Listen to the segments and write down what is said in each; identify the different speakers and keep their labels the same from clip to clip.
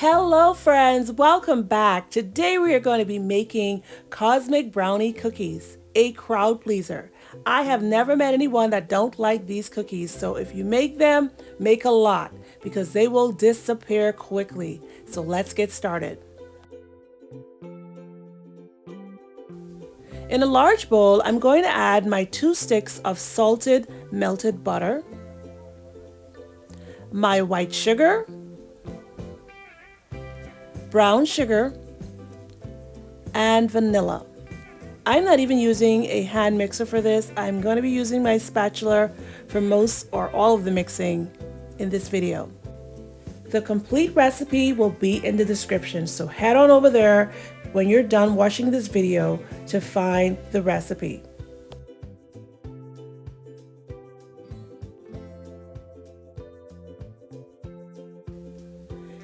Speaker 1: Hello friends, welcome back. Today we are going to be making Cosmic Brownie Cookies, a crowd pleaser. I have never met anyone that don't like these cookies, so if you make them, make a lot because they will disappear quickly. So let's get started. In a large bowl, I'm going to add my 2 sticks of salted melted butter, my white sugar, brown sugar, and vanilla. I'm not even using a hand mixer for this. I'm going to be using my spatula for most or all of the mixing in this video. The complete recipe will be in the description, so head on over there when you're done watching this video to find the recipe.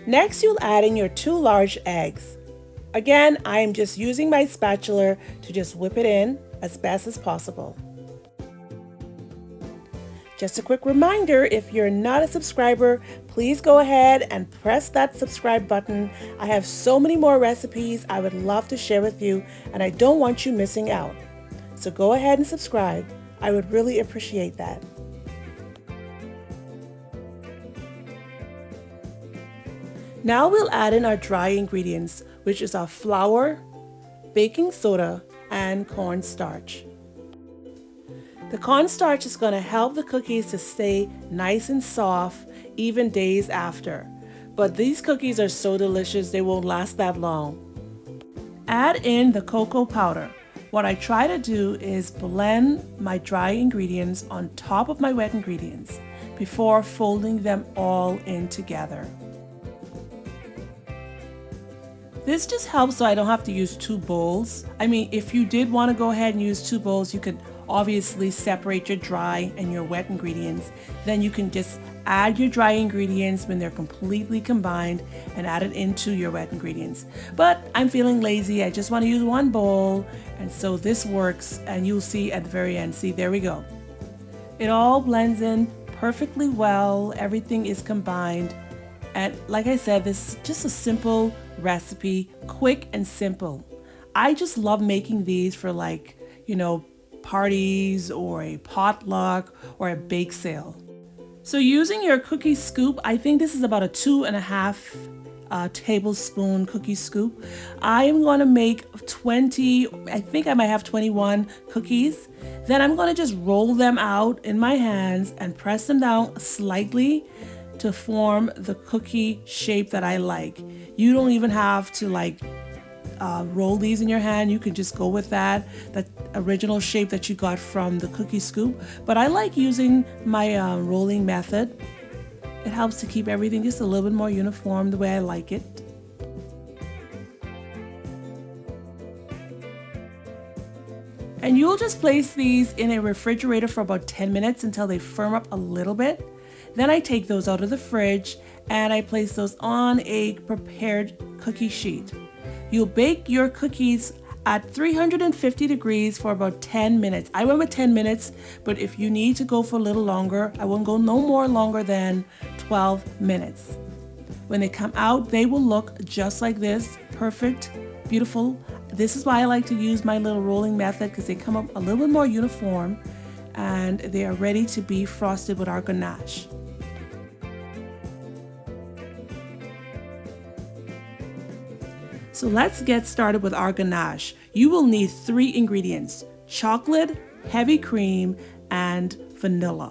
Speaker 1: Next, you'll add in your 2 large eggs. Again, I am just using my spatula to just whip it in as best as possible. Just a quick reminder, if you're not a subscriber, please go ahead and press that subscribe button. I have so many more recipes I would love to share with you, and I don't want you missing out. So go ahead and subscribe. I would really appreciate that. Now we'll add in our dry ingredients, which is our flour, baking soda, and cornstarch. The cornstarch is going to help the cookies to stay nice and soft even days after. But these cookies are so delicious they won't last that long. Add in the cocoa powder. What I try to do is blend my dry ingredients on top of my wet ingredients before folding them all in together. This just helps so I don't have to use 2 bowls. I mean, if you did want to go ahead and use 2 bowls, you could obviously separate your dry and your wet ingredients. Then you can just add your dry ingredients when they're completely combined and add it into your wet ingredients. But I'm feeling lazy. I just want to use 1 bowl. And so this works, and you'll see at the very end. See, there we go. It all blends in perfectly well. Everything is combined. And like I said, this is just a simple recipe, quick and simple. I just love making these for parties or a potluck or a bake sale. So using your cookie scoop, I think this is about a 2.5 tablespoon cookie scoop. I am going to make 20, I think I might have 21 cookies. Then I'm going to just roll them out in my hands and press them down slightly to form the cookie shape that I like. You don't even have to roll these in your hand. You can just go with that original shape that you got from the cookie scoop. But I like using my rolling method. It helps to keep everything just a little bit more uniform the way I like it. And you'll just place these in a refrigerator for about 10 minutes until they firm up a little bit. Then I take those out of the fridge and I place those on a prepared cookie sheet. You'll bake your cookies at 350 degrees for about 10 minutes. I went with 10 minutes, but if you need to go for a little longer, I won't go no more longer than 12 minutes. When they come out, they will look just like this, perfect, beautiful. This is why I like to use my little rolling method, because they come up a little bit more uniform and they are ready to be frosted with our ganache. So let's get started with our ganache. You will need 3 ingredients: chocolate, heavy cream, and vanilla.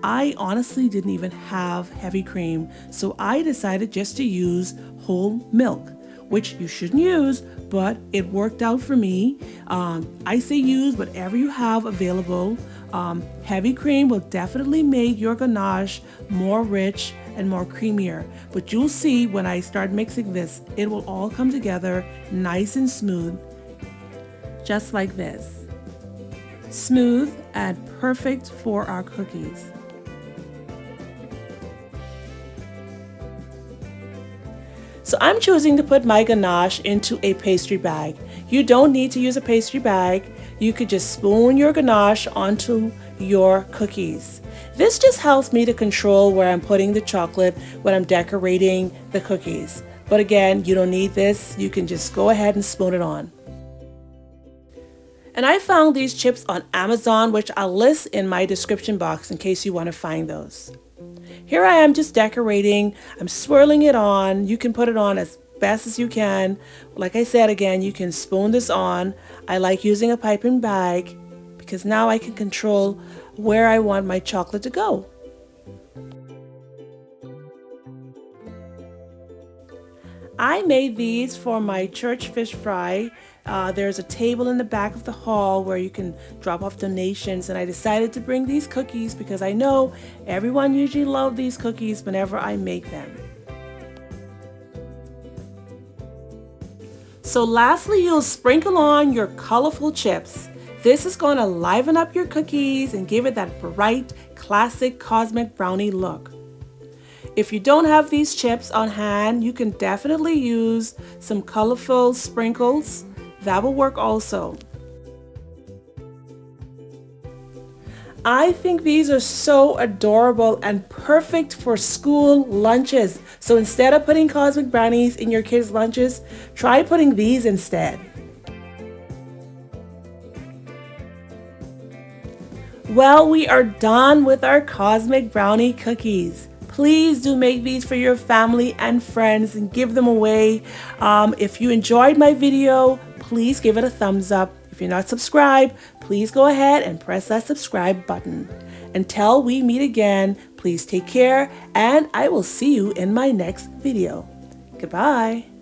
Speaker 1: I honestly didn't even have heavy cream, so I decided just to use whole milk, which you shouldn't use, but it worked out for me. I say use whatever you have available. Heavy cream will definitely make your ganache more rich and more creamier, but you'll see when I start mixing this, it will all come together nice and smooth, just like this. Smooth and perfect for our cookies. So I'm choosing to put my ganache into a pastry bag. You don't need to use a pastry bag. You could just spoon your ganache onto your cookies. This just helps me to control where I'm putting the chocolate when I'm decorating the cookies. But again, you don't need this. You can just go ahead and spoon it on. And I found these chips on Amazon, which I'll list in my description box in case you want to find those. Here I am just decorating. I'm swirling it on. You can put it on as best as you can. Like I said, again, you can spoon this on. I like using a piping bag because now I can control where I want my chocolate to go. I made these for my church fish fry. There's a table in the back of the hall where you can drop off donations, and I decided to bring these cookies because I know everyone usually loves these cookies whenever I make them. So lastly, you'll sprinkle on your colorful chips. This is going to liven up your cookies and give it that bright, classic cosmic brownie look. If you don't have these chips on hand, you can definitely use some colorful sprinkles. That will work also. I think these are so adorable and perfect for school lunches. So instead of putting cosmic brownies in your kids' lunches, try putting these instead. Well, we are done with our cosmic brownie cookies. Please do make these for your family and friends and give them away. If you enjoyed my video, please give it a thumbs up. If you're not subscribed, please go ahead and press that subscribe button. Until we meet again, please take care, and I will see you in my next video. Goodbye.